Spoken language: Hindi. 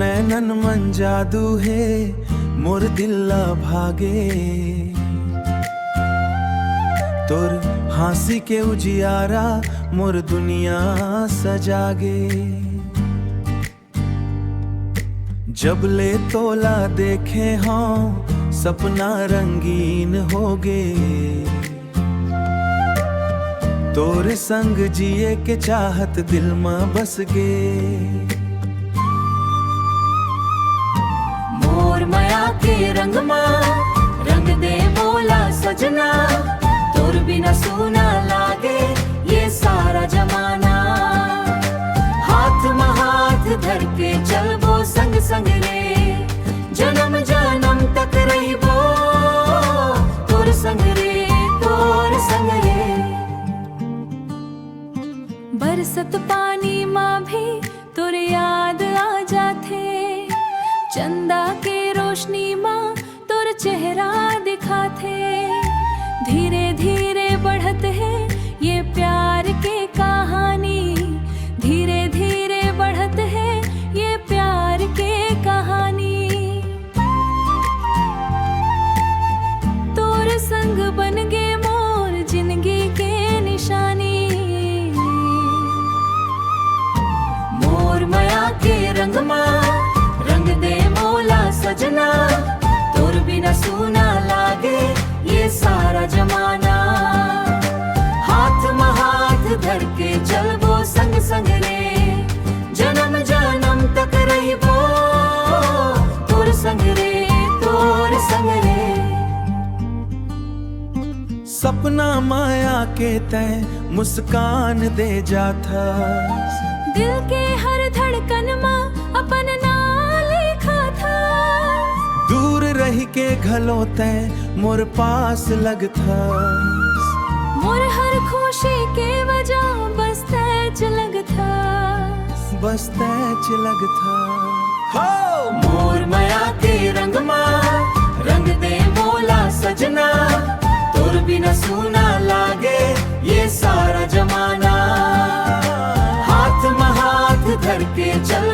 नैनन मन जादू है मोर दिल्ला भागे, तोर हाँसी के उजियारा मोर दुनिया सजागे। जब ले तोला देखे हाँ सपना रंगीन होगे, तोर संग जिए के चाहत दिल में बस गे। मोर माया के रंग माँ रंग दे बोला सजना, तोर बिना सूना लागे ये सारा जमाना। हाथ में हाथ धर के चलबो संग संग रे, जन्म जन्म तक रहिबो तोर संग रे, तोर संग रे। बरसत पानी माँ भी तोर याद आ जाथे, चंदा के रोशनी माँ तोर चेहरा दिखाथे। धीरे धीरे बढ़त है ये प्यार के कहानी, धीरे धीरे बढ़त है ये प्यार के कहानी। तोर संग बन गे मोर जिंदगी के निशानी। मोर माया के रंग माँ रंग दे मोला सजना, तोर बिना सूना लागे ये सारा जमाना। हाथ में हाथ धर के चलबो संग संग रे, जन्म जन्म तक रहिबो तोर संग रे, तोर संग रे। सपना माया के तय मुस्कान दे जाथा, दिल के हर धड़कन माँ अपन नाम लिखा था। दूर रही के घलो तय मोर पास लगथा, मोर हर खुशी के वजह बस तैच लगथा, बस तैच लगथा। हो मोर माया के रंग माँ रंग दे बोला सजना, तोर बिना सूना लागे ये सारा जमाना। हाथ में हाथ धर के चल